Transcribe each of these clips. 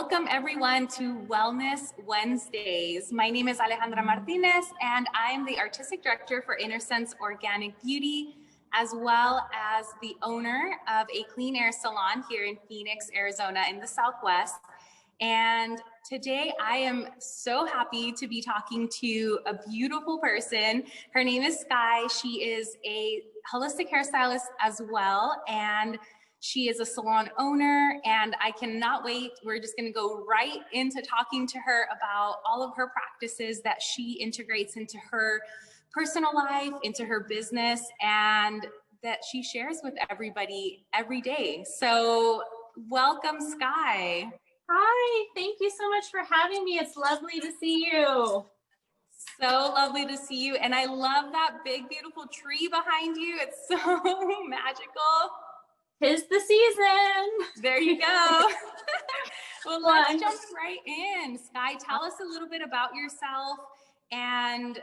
Welcome everyone to Wellness Wednesdays. My name is Alejandra Martinez and I'm the Artistic Director for Inner Sense Organic Beauty, as well as the owner of a clean air salon here in Phoenix, Arizona in the Southwest. And today I am so happy to be talking to a beautiful person. Her name is Sky. She is a holistic hairstylist as well, and she is a salon owner, and I cannot wait. We're just gonna go right into talking to her about all of her practices that she integrates into her personal life, into her business, and that she shares with everybody every day. So welcome, Sky. Hi, thank you so much for having me. It's lovely to see you. So lovely to see you. And I love that big, beautiful tree behind you. It's so magical. 'Tis the season. There you go. Well, let's jump right in. Sky, tell us a little bit about yourself and,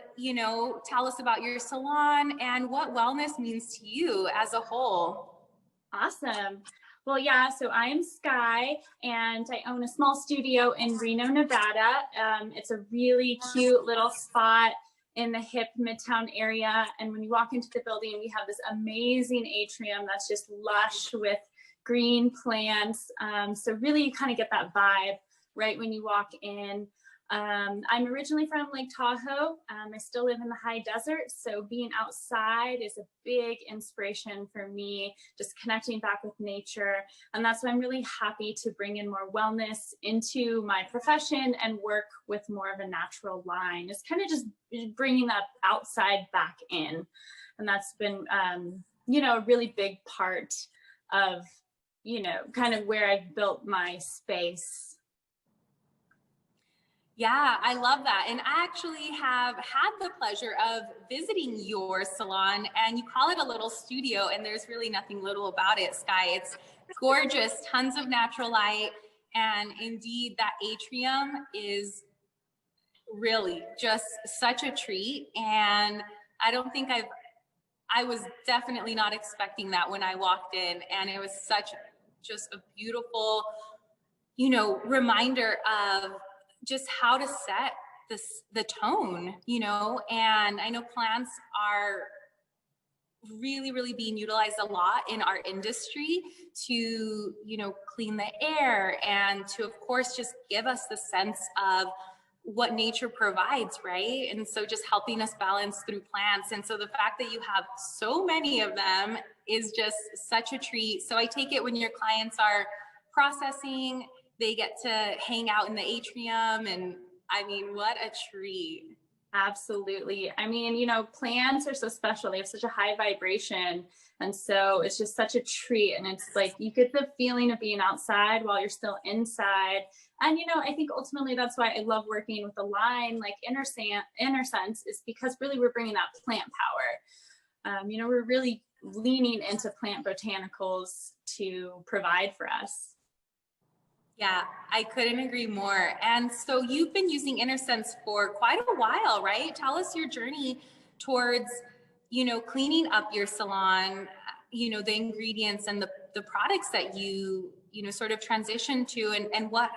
tell us about your salon and what wellness means to you as a whole. Awesome. Well, yeah, so I am Sky and I own a small studio in Reno, Nevada. It's a really cute little spot in the hip Midtown area. And when you walk into the building, we have this amazing atrium that's just lush with green plants. So really you kind of get that vibe right when you walk in. I'm originally from Lake Tahoe. I still live in the high desert. So being outside is a big inspiration for me, just connecting back with nature. And that's why I'm really happy to bring in more wellness into my profession and work with more of a natural line. It's kind of just bringing that outside back in. And that's been, a really big part of, kind of where I've built my space. Yeah, I love that. And I actually have had the pleasure of visiting your salon, and you call it a little studio, and there's really nothing little about it, Sky. It's gorgeous, tons of natural light. And indeed, that atrium is really just such a treat. And I don't think I was definitely not expecting that when I walked in. And it was just a beautiful, reminder of just how to set the tone, and I know plants are really, really being utilized a lot in our industry to, clean the air and to, of course, just give us the sense of what nature provides, right? And so just helping us balance through plants. And so the fact that you have so many of them is just such a treat. So I take it when your clients are processing, they get to hang out in the atrium, and I mean, what a treat. Absolutely. I mean, plants are so special. They have such a high vibration. And so it's just such a treat. And it's like, you get the feeling of being outside while you're still inside. And, I think ultimately that's why I love working with a line like Inner Sense is because really we're bringing that plant power. We're really leaning into plant botanicals to provide for us. Yeah, I couldn't agree more. And so you've been using Inner Sense for quite a while, right? Tell us your journey towards, cleaning up your salon, the ingredients and the products that you sort of transitioned to, and what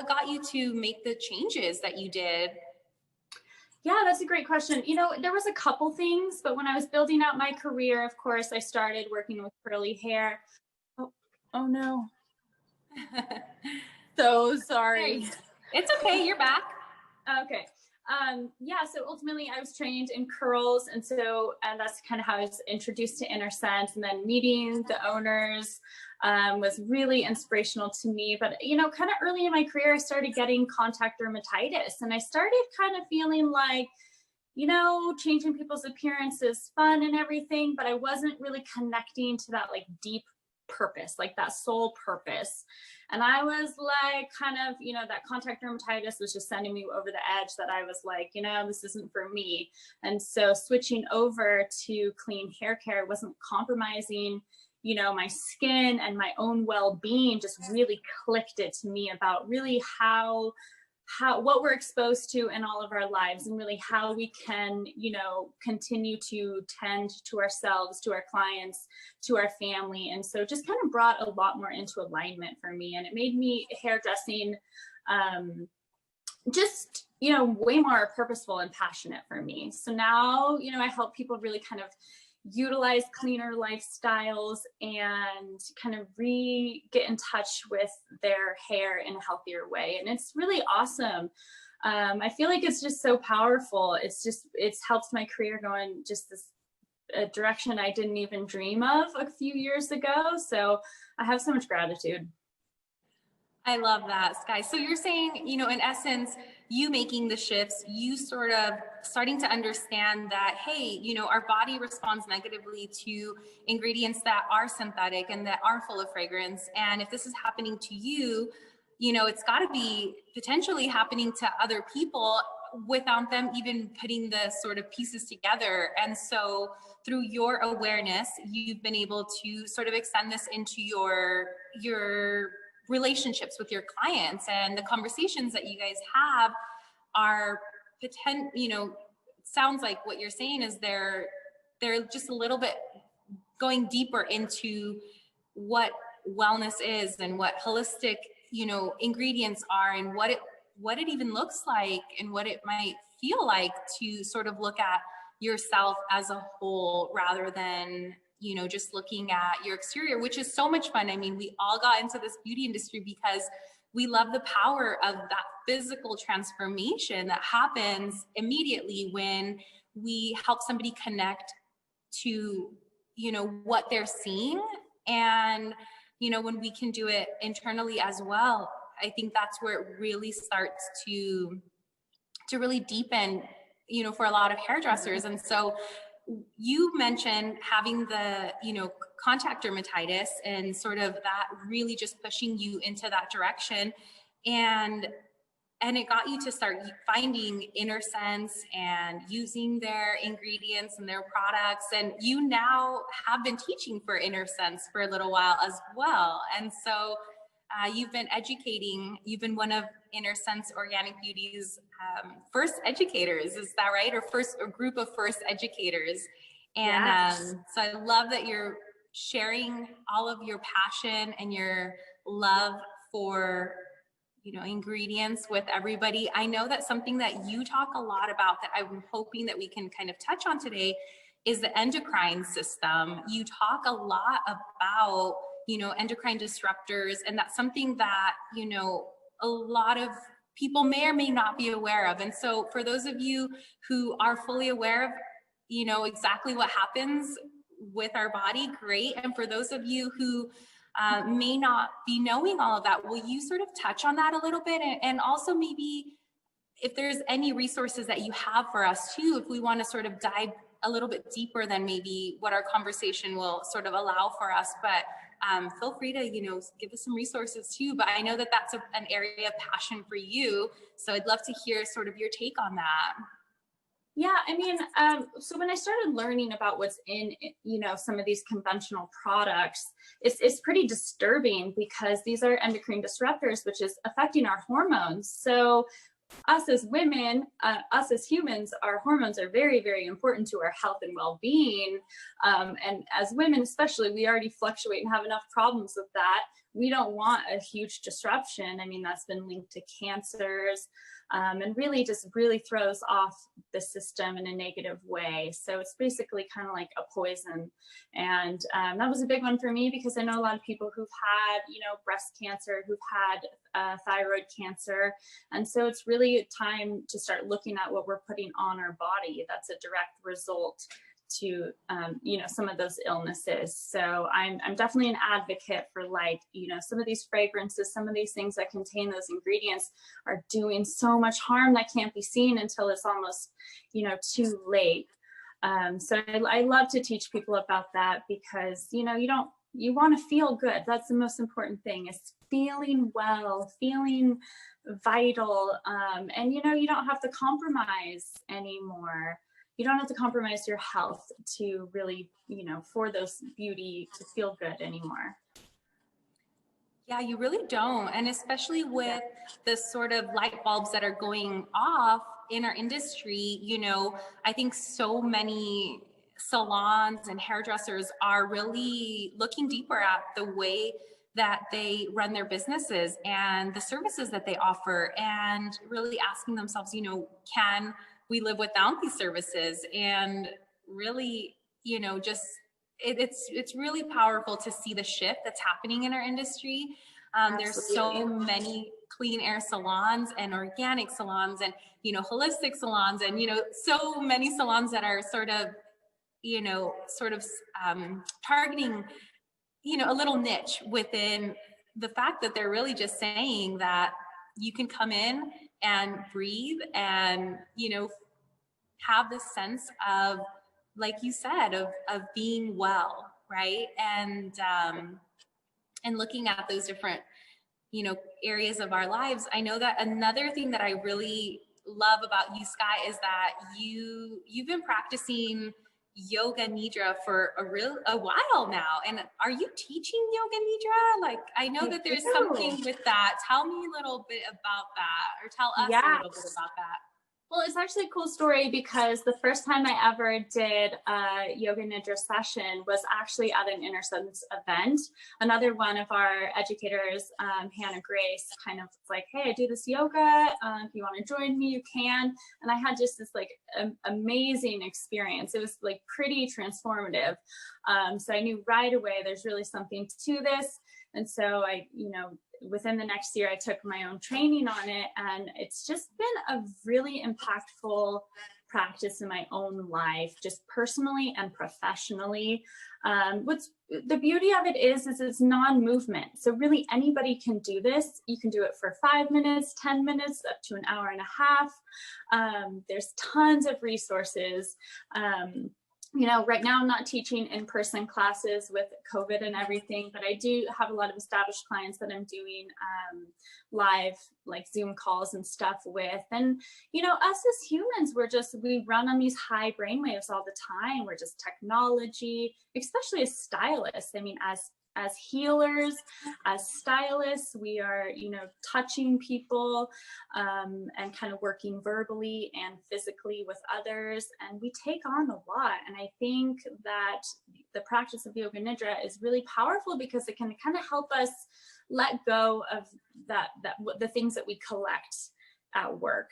got you to make the changes that you did? Yeah, that's a great question. There was a couple things, but when I was building out my career, of course, I started working with curly hair. Oh no. So sorry. It's okay. You're back. Okay. So ultimately I was trained in curls. And that's kind of how I was introduced to Inner Sense, and then meeting the owners was really inspirational to me. But, kind of early in my career, I started getting contact dermatitis, and I started kind of feeling like, changing people's appearance is fun and everything, but I wasn't really connecting to that like deep purpose, like that soul purpose. And I was like, kind of, that contact dermatitis was just sending me over the edge, that I was like, this isn't for me. And so switching over to clean hair care wasn't compromising, my skin and my own well-being. Just really clicked it to me about really how what we're exposed to in all of our lives, and really how we can, continue to tend to ourselves, to our clients, to our family. And so just kind of brought a lot more into alignment for me. And it made me hairdressing just, way more purposeful and passionate for me. So now, I help people really kind of utilize cleaner lifestyles and kind of get in touch with their hair in a healthier way. And it's really awesome. I feel like it's just so powerful. It's helped my career go in just this direction I didn't even dream of a few years ago. So I have so much gratitude. I love that, Sky. So you're saying, in essence, you making the shifts, you sort of starting to understand that, hey, our body responds negatively to ingredients that are synthetic and that are full of fragrance. And if this is happening to you, it's got to be potentially happening to other people without them even putting the sort of pieces together. And so through your awareness, you've been able to sort of extend this into your relationships with your clients, and the conversations that you guys have are sounds like what you're saying is they're just a little bit going deeper into what wellness is and what holistic, ingredients are, and what it even looks like and what it might feel like to sort of look at yourself as a whole rather than just looking at your exterior, which is so much fun. I mean, we all got into this beauty industry because we love the power of that physical transformation that happens immediately when we help somebody connect to, what they're seeing. And, when we can do it internally as well, I think that's where it really starts to really deepen, for a lot of hairdressers. And so you mentioned having the, contact dermatitis and sort of that really just pushing you into that direction. And it got you to start finding Inner Sense and using their ingredients and their products. And you now have been teaching for Inner Sense for a little while as well. And so you've been you've been one of Inner Sense Organic Beauty's first educators, is that right? Or group of first educators. And yes. So I love that you're sharing all of your passion and your love for, ingredients with everybody. I know that something that you talk a lot about that I'm hoping that we can kind of touch on today is the endocrine system. You talk a lot about endocrine disruptors, and that's something that, a lot of people may or may not be aware of. And so for those of you who are fully aware of, exactly what happens with our body, great. And for those of you who may not be knowing all of that, will you sort of touch on that a little bit? And also maybe if there's any resources that you have for us too, if we want to sort of dive a little bit deeper than maybe what our conversation will sort of allow for us. But feel free to, give us some resources too. But I know that that's an area of passion for you. So I'd love to hear sort of your take on that. Yeah, I mean, so when I started learning about what's in, some of these conventional products, it's pretty disturbing because these are endocrine disruptors, which is affecting our hormones. So us as women, us as humans, our hormones are very, very important to our health and well-being. And as women, especially, we already fluctuate and have enough problems with that. We don't want a huge disruption. I mean, that's been linked to cancers, and really throws off the system in a negative way. So it's basically kind of like a poison. And that was a big one for me because I know a lot of people who've had, breast cancer, who've had thyroid cancer. And so it's really time to start looking at what we're putting on our body. That's a direct result to some of those illnesses. So I'm definitely an advocate for some of these fragrances, some of these things that contain those ingredients are doing so much harm that can't be seen until it's almost too late. So I love to teach people about that because you want to feel good. That's the most important thing, is feeling well, feeling vital, and you don't have to compromise anymore. You don't have to compromise your health to really, for those beauty to feel good anymore. Yeah, you really don't. And especially with the sort of light bulbs that are going off in our industry, I think so many salons and hairdressers are really looking deeper at the way that they run their businesses and the services that they offer, and really asking themselves, can we live without these services? And really, just it's really powerful to see the shift that's happening in our industry. There's so many clean air salons and organic salons and holistic salons and so many salons that are sort of targeting a little niche within the fact that they're really just saying that you can come in and breathe and have this sense of, like you said, of being well, right? And looking at those different areas of our lives. I know that another thing that I really love about you, Sky, is that you've been practicing yoga nidra for a while now. And are you teaching yoga nidra? Like, I know that there's something with that. Tell me a little bit about that, or tell us a little bit about that. Well, it's actually a cool story because the first time I ever did a yoga nidra session was actually at an InnerSense event. Another one of our educators, Hannah Grace, kind of was like, hey, I do this yoga. If you want to join me, you can. And I had just this like amazing experience. It was like pretty transformative. So I knew right away there's really something to this. And so I, within the next year, I took my own training on it, and it's just been a really impactful practice in my own life, just personally and professionally. What's the beauty of it is it's non-movement. So really anybody can do this. You can do it for 5 minutes, 10 minutes, up to an hour and a half. There's tons of resources. Right now I'm not teaching in-person classes with COVID and everything, but I do have a lot of established clients that I'm doing live, like Zoom calls and stuff with. And, us as humans, we run on these high brainwaves all the time. We're just technology, especially as stylists. I mean, as healers, as stylists, we are, touching people and kind of working verbally and physically with others. And we take on a lot. And I think that the practice of yoga nidra is really powerful because it can kind of help us let go of the things that we collect at work,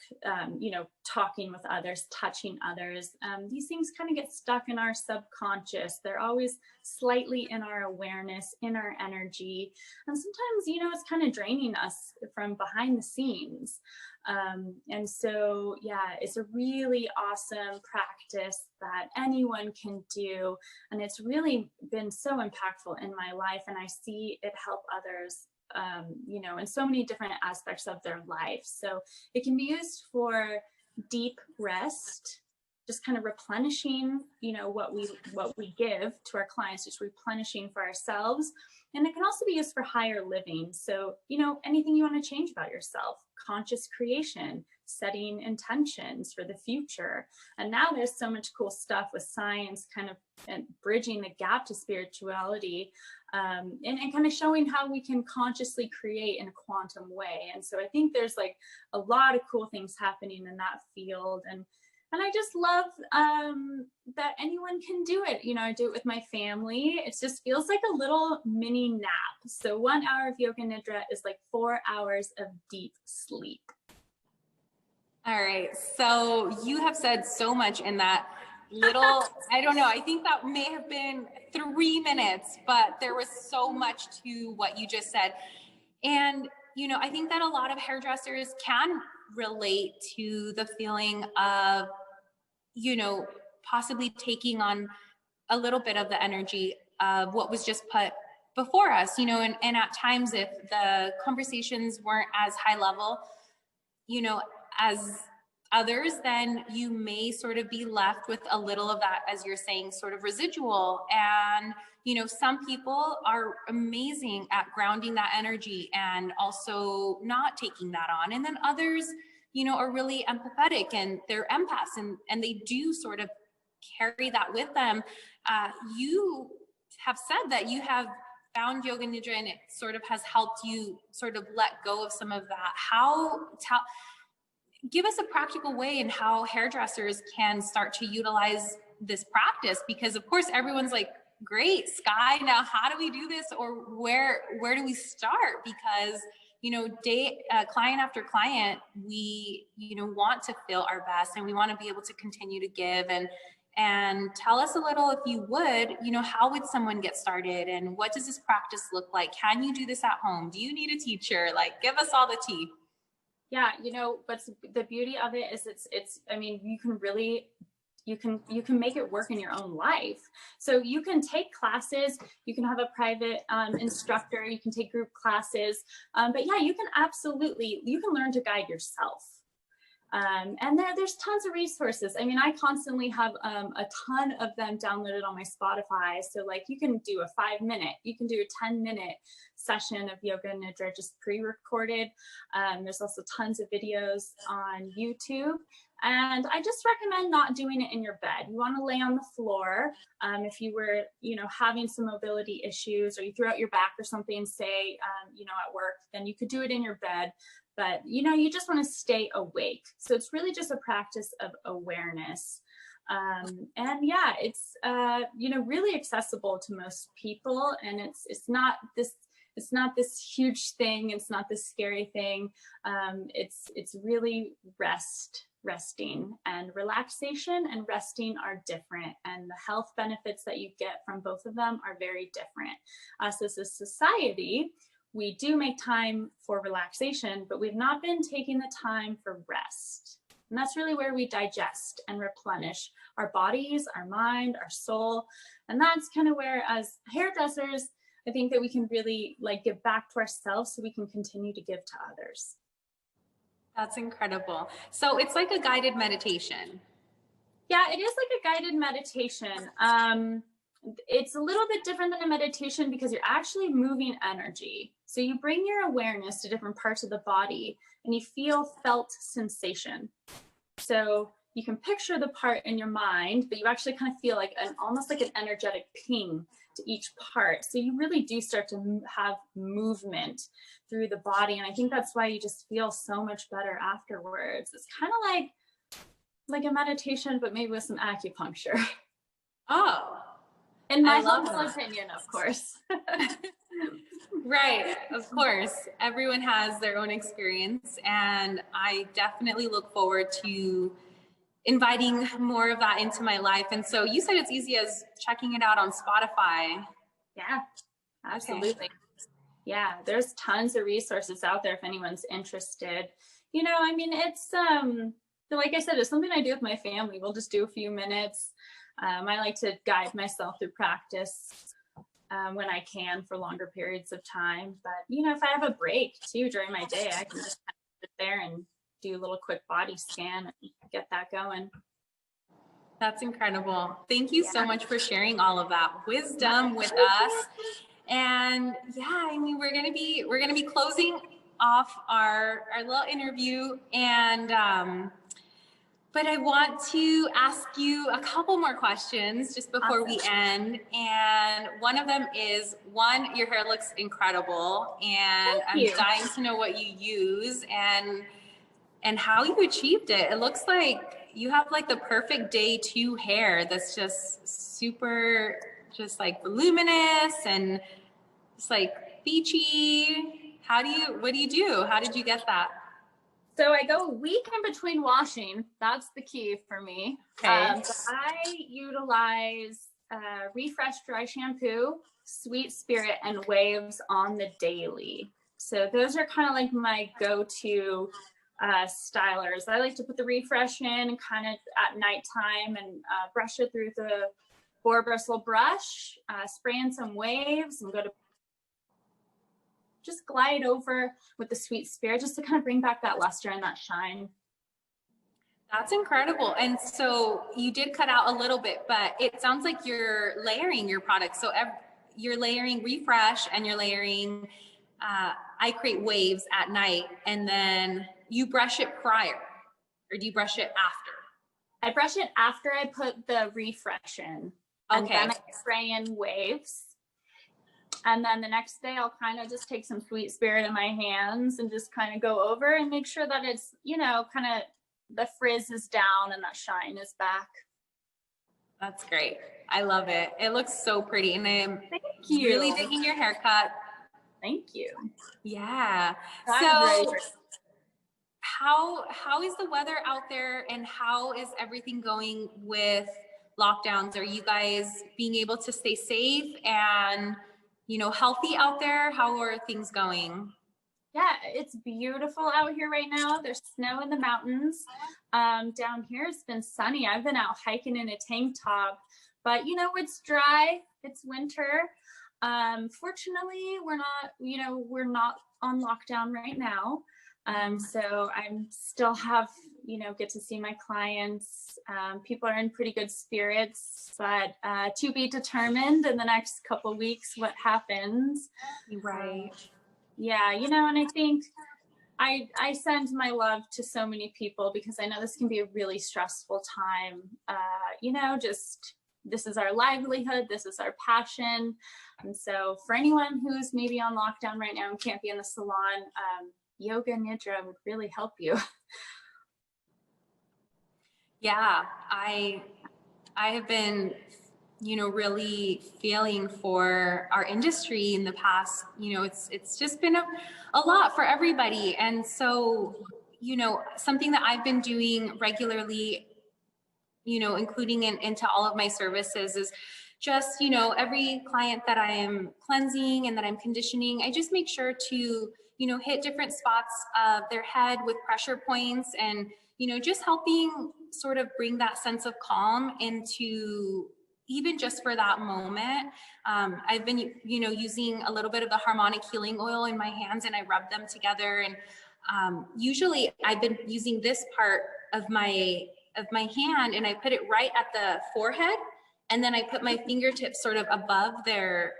talking with others, touching others. These things kind of get stuck in our subconscious. They're always slightly in our awareness, in our energy. And sometimes, it's kind of draining us from behind the scenes. And so, it's a really awesome practice that anyone can do. And it's really been so impactful in my life. And I see it help others in so many different aspects of their life. So it can be used for deep rest, just kind of replenishing, what we give to our clients, just replenishing for ourselves. And it can also be used for higher living. So, anything you want to change about yourself, conscious creation, setting intentions for the future. And now there's so much cool stuff with science kind of and bridging the gap to spirituality, and kind of showing how we can consciously create in a quantum way. And so I think there's like a lot of cool things happening in that field. And I just love that anyone can do it. I do it with my family. It just feels like a little mini nap. So 1 hour of yoga nidra is like 4 hours of deep sleep. All right. So you have said so much in that little, I don't know, I think that may have been 3 minutes, but there was so much to what you just said. And, I think that a lot of hairdressers can relate to the feeling of, possibly taking on a little bit of the energy of what was just put before us, and at times if the conversations weren't as high level, as others, then you may sort of be left with a little of that, as you're saying, sort of residual. And, some people are amazing at grounding that energy and also not taking that on. And then others, are really empathetic and they're empaths and they do sort of carry that with them. You have said that you have found Yoga Nidra and it sort of has helped you sort of let go of some of that. Give us a practical way in how hairdressers can start to utilize this practice, because of course everyone's like, great, Sky, now how do we do this, or where do we start? Because client after client, we want to feel our best, and we want to be able to continue to give. And tell us a little, if you would, how would someone get started, and what does this practice look like? Can you do this at home? Do you need a teacher? Like, give us all the tea. Yeah, what's the beauty of it is you can make it work in your own life. So you can take classes, you can have a private instructor, you can take group classes, but yeah, you can learn to guide yourself. And there's tons of resources. I mean, I constantly have a ton of them downloaded on my Spotify. So like, you can do a 5-minute, you can do a 10-minute session of Yoga Nidra, just pre-recorded. There's also tons of videos on YouTube. And I just recommend not doing it in your bed. You want to lay on the floor. If you were, having some mobility issues, or you threw out your back or something, say, at work, then you could do it in your bed. But, you just want to stay awake. So it's really just a practice of awareness. And yeah, it's, really accessible to most people. And it's not this huge thing. It's not this scary thing. It's really resting, and relaxation and resting are different. And the health benefits that you get from both of them are very different. So as a society, we do make time for relaxation, but we've not been taking the time for rest. And that's really where we digest and replenish our bodies, our mind, our soul. And that's kind of where, as hairdressers, I think that we can really give back to ourselves so we can continue to give to others. That's incredible. So it's like a guided meditation. Yeah, it is like a guided meditation. It's a little bit different than a meditation because you're actually moving energy. So you bring your awareness to different parts of the body and you feel felt sensation. So you can picture the part in your mind, but you actually kind of feel like almost like an energetic ping to each part. So you really do start to have movement through the body. And I think that's why you just feel so much better afterwards. It's kind of like a meditation, but maybe with some acupuncture. Oh, in my humble opinion, of course. Right, of course. Everyone has their own experience, and I definitely look forward to inviting more of that into my life. And so you said it's easy as checking it out on Spotify. Yeah, absolutely. Okay. Yeah, there's tons of resources out there if anyone's interested. It's like I said, it's something I do with my family. We'll just do a few minutes. I like to guide myself through practice when I can for longer periods of time. But, if I have a break too during my day, I can just kind of sit there and do a little quick body scan and get that going. That's incredible. Thank you so much for sharing all of that wisdom with us. And yeah, we're gonna be closing off our little interview, and but I want to ask you a couple more questions just before we end. And one of them is, your hair looks incredible, and I'm dying to know what you use and how you achieved it. It looks like you have the perfect day 2 hair that's just super, just voluminous and just beachy. What do you do? How did you get that? So I go a week in between washing. That's the key for me. Okay. I utilize Refresh Dry Shampoo, Sweet Spirit, and Waves on the daily. So those are kind of my go-to stylers. I like to put the Refresh in kind of at nighttime and brush it through the 4-bristle brush, spray in some waves, and just glide over with the Sweet Spirit just to kind of bring back that luster and that shine. That's incredible. And so you did cut out a little bit, but it sounds like you're layering your products. So you're layering Refresh and you're layering I create waves at night, and then you brush it prior, or do you brush it after? I brush it after I put the Refresh in. And then I spray in waves. And then the next day I'll kind of just take some Sweet Spirit in my hands and just kind of go over and make sure that it's, you know, kind of the frizz is down and that shine is back. That's great. I love it. It looks so pretty. And I'm Thank you. really digging your haircut. Thank you. Yeah. So how is the weather out there, and how is everything going with lockdowns? Are you guys being able to stay safe and, you know, healthy out there? How are things going? yeah, it's beautiful out here right now. There's snow in the mountains. Down here it's been sunny. I've been out hiking in a tank top, but you know, it's dry. It's winter. Fortunately, we're not on lockdown right now. So I'm still have, you know, get to see my clients. People are in pretty good spirits, but to be determined in the next couple of weeks what happens. Right. Yeah, you know, and I think I send my love to so many people because I know this can be a really stressful time. You know, just this is our livelihood, this is our passion. And so for anyone who's maybe on lockdown right now and can't be in the salon, yoga Nidra would really help you. Yeah, I have been, you know, really feeling for our industry in the past. You know, it's just been a lot for everybody. And so, you know, something that I've been doing regularly, you know, including into all of my services, is just, you know, every client that I am cleansing and that I'm conditioning, I just make sure to, you know, hit different spots of their head with pressure points, and, you know, just helping sort of bring that sense of calm into, even just for that moment. I've been, you know, using a little bit of the harmonic healing oil in my hands, and I rub them together. And usually I've been using this part of my hand, and I put it right at the forehead, and then I put my fingertips sort of above their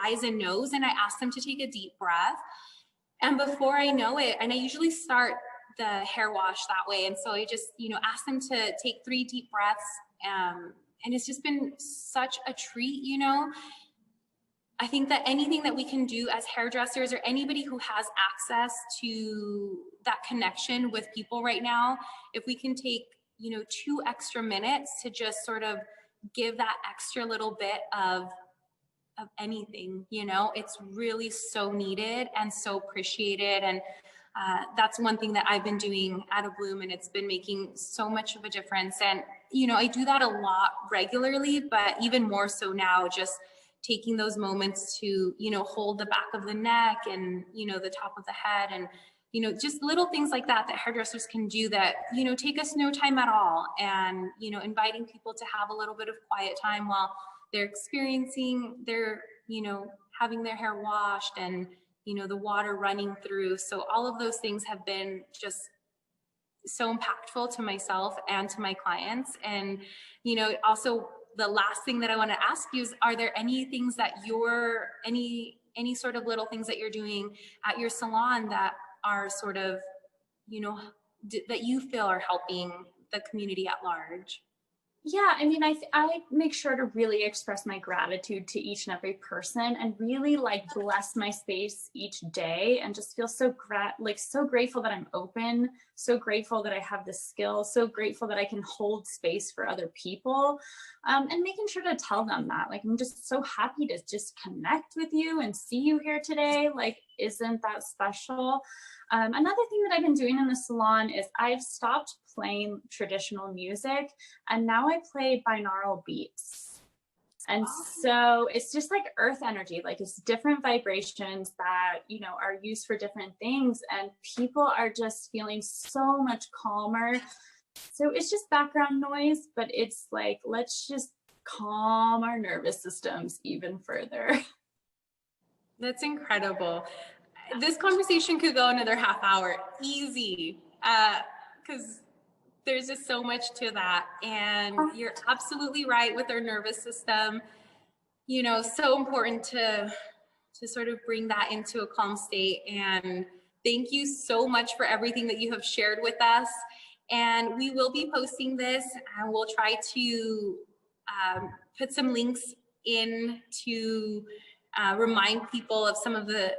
eyes and nose, and I ask them to take a deep breath. And before I know it, and I usually start the hair wash that way, and so I just, you know, ask them to take 3 deep breaths, and it's just been such a treat. You know, I think that anything that we can do as hairdressers, or anybody who has access to that connection with people right now, if we can take, you know, 2 extra minutes to just sort of give that extra little bit of anything, you know, it's really so needed and so appreciated. And that's one thing that I've been doing at A Bloom, and it's been making so much of a difference. And, you know, I do that a lot regularly, but even more so now, just taking those moments to, you know, hold the back of the neck and, you know, the top of the head, and, you know, just little things like that that hairdressers can do that, you know, take us no time at all. And, you know, inviting people to have a little bit of quiet time while they're experiencing their, you know, having their hair washed, and, you know, the water running through. So all of those things have been just so impactful to myself and to my clients. And, you know, also the last thing that I want to ask you is, are there any things that you're, any sort of little things that you're doing at your salon that are sort of, you know, that you feel are helping the community at large? Yeah, I mean, I make sure to really express my gratitude to each and every person, and really like bless my space each day, and just feel so so grateful that I'm open, so grateful that I have the skill, so grateful that I can hold space for other people, and making sure to tell them that, like, I'm just so happy to just connect with you and see you here today. Like, isn't that special? Another thing that I've been doing in the salon is I've stopped playing traditional music, and now I play binaural beats. And so it's just like earth energy, like it's different vibrations that, you know, are used for different things, and people are just feeling so much calmer. So it's just background noise, but it's like, let's just calm our nervous systems even further. That's incredible. This conversation could go another half hour, easy, because there's just so much to that. And you're absolutely right with our nervous system. You know, so important to sort of bring that into a calm state. And thank you so much for everything that you have shared with us. And we will be posting this, and we'll try to put some links into remind people of some of the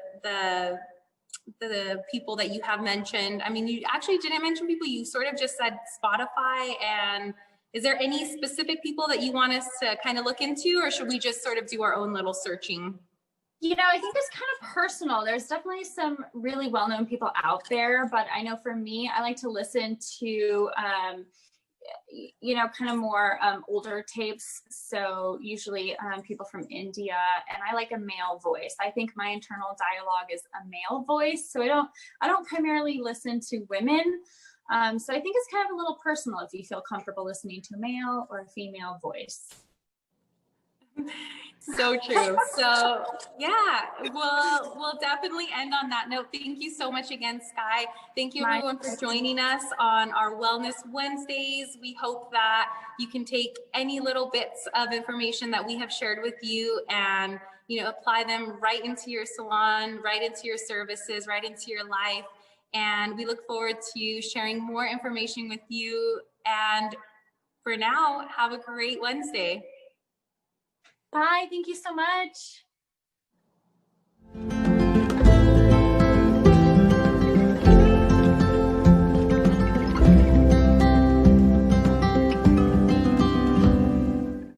people that you have mentioned. I mean, you actually didn't mention people, you sort of just said Spotify. And is there any specific people that you want us to kind of look into, or should we just sort of do our own little searching? You know, I think it's kind of personal. There's definitely some really well-known people out there, but I know for me, I like to listen to, you know, kind of more older tapes. So usually people from India, and I like a male voice. I think my internal dialogue is a male voice. So I don't primarily listen to women. So I think it's kind of a little personal if you feel comfortable listening to a male or a female voice. So true. So yeah, we'll definitely end on that note. Thank you so much again, Sky. Thank you everyone for joining us on our Wellness Wednesdays. We hope that you can take any little bits of information that we have shared with you and, you know, apply them right into your salon, right into your services, right into your life. And we look forward to sharing more information with you. And for now, have a great Wednesday. Bye. Thank you so much.